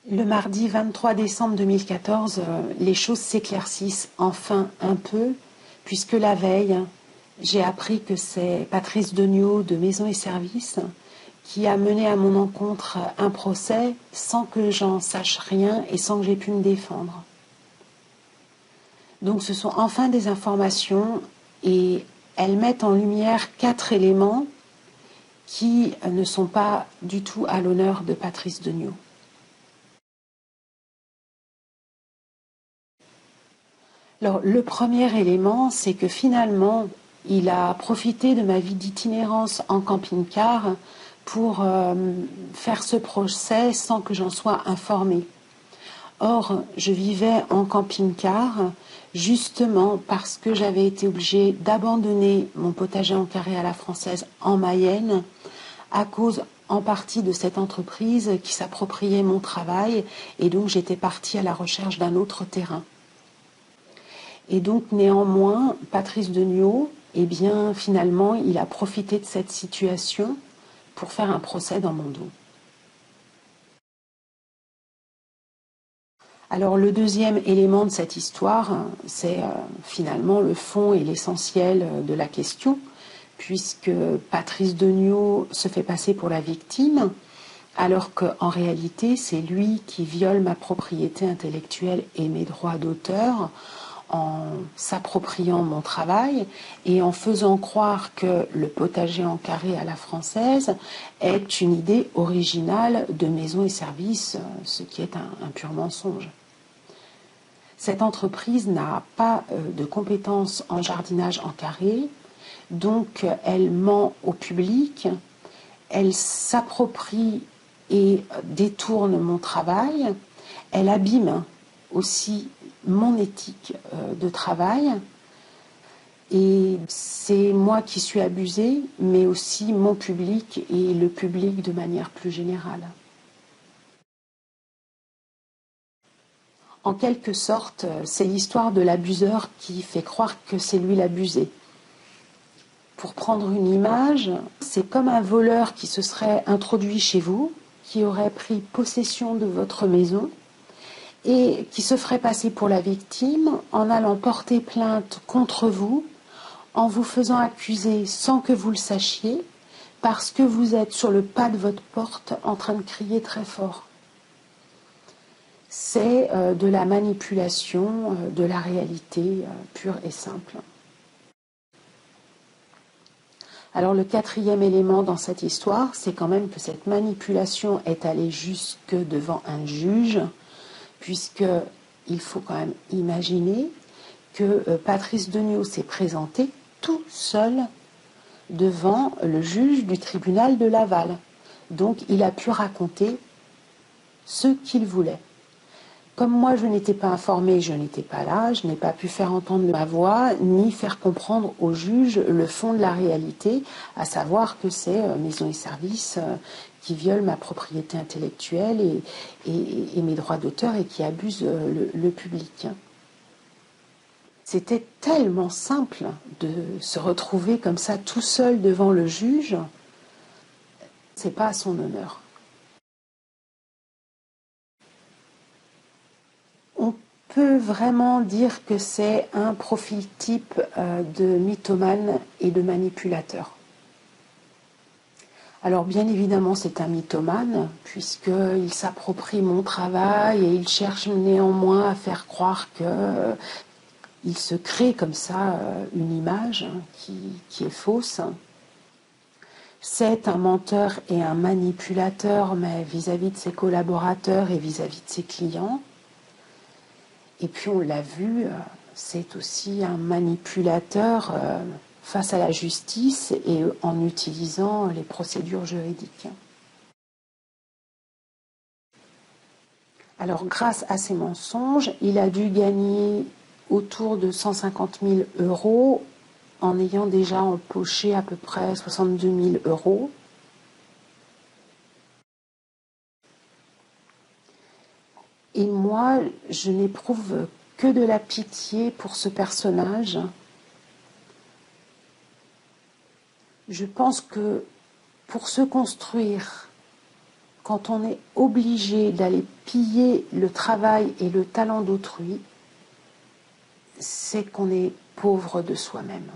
Le mardi 23 décembre 2014, les choses s'éclaircissent enfin un peu, puisque la veille, j'ai appris que c'est Patrice Degnaud de Maisons et Services qui a mené à mon encontre un procès sans que j'en sache rien et sans que j'ai pu me défendre. Donc ce sont enfin des informations et elles mettent en lumière 4 éléments qui ne sont pas du tout à l'honneur de Patrice Degnaud. Alors, le premier élément, c'est que finalement, il a profité de ma vie d'itinérance en camping-car pour faire ce procès sans que j'en sois informée. Or, je vivais en camping-car justement parce que j'avais été obligée d'abandonner mon potager en carré à la française en Mayenne à cause en partie de cette entreprise qui s'appropriait mon travail et donc j'étais partie à la recherche d'un autre terrain. Et donc néanmoins, Patrice Degnaud, eh bien finalement, il a profité de cette situation pour faire un procès dans mon dos. Alors le deuxième élément de cette histoire, c'est finalement le fond et l'essentiel de la question, puisque Patrice Degnaud se fait passer pour la victime, alors qu'en réalité, c'est lui qui viole ma propriété intellectuelle et mes droits d'auteur en s'appropriant mon travail et en faisant croire que le potager en carré à la française est une idée originale de Maisons et Services, ce qui est un pur mensonge. Cette entreprise n'a pas de compétences en jardinage en carré, donc elle ment au public, elle s'approprie et détourne mon travail, elle abîme aussi mon éthique de travail et c'est moi qui suis abusée, mais aussi mon public et le public de manière plus générale. En quelque sorte, c'est l'histoire de l'abuseur qui fait croire que c'est lui l'abusé. Pour prendre une image, c'est comme un voleur qui se serait introduit chez vous, qui aurait pris possession de votre maison et qui se ferait passer pour la victime en allant porter plainte contre vous, en vous faisant accuser sans que vous le sachiez, parce que vous êtes sur le pas de votre porte en train de crier très fort. C'est de la manipulation de la réalité pure et simple. Alors le quatrième élément dans cette histoire, c'est quand même que cette manipulation est allée jusque devant un juge, puisqu'il faut quand même imaginer que Patrice Degnaud s'est présenté tout seul devant le juge du tribunal de Laval. Donc il a pu raconter ce qu'il voulait. Comme moi je n'étais pas informée, je n'étais pas là, je n'ai pas pu faire entendre ma voix, ni faire comprendre au juge le fond de la réalité, à savoir que c'est Maisons et Services qui viole ma propriété intellectuelle et mes droits d'auteur et qui abuse le public. C'était tellement simple de se retrouver comme ça tout seul devant le juge, c'est pas à son honneur. On peut vraiment dire que c'est un profil type de mythomane et de manipulateur. Alors bien évidemment c'est un mythomane puisqu'il s'approprie mon travail et il cherche néanmoins à faire croire qu'il se crée comme ça une image qui est fausse. C'est un menteur et un manipulateur, mais vis-à-vis de ses collaborateurs et vis-à-vis de ses clients. Et puis on l'a vu, c'est aussi un manipulateur face à la justice et en utilisant les procédures juridiques. Alors grâce à ces mensonges, il a dû gagner autour de 150 000 € en ayant déjà empoché à peu près 62 000 €. Et moi, je n'éprouve que de la pitié pour ce personnage. Je pense que pour se construire quand on est obligé d'aller piller le travail et le talent d'autrui, c'est qu'on est pauvre de soi-même.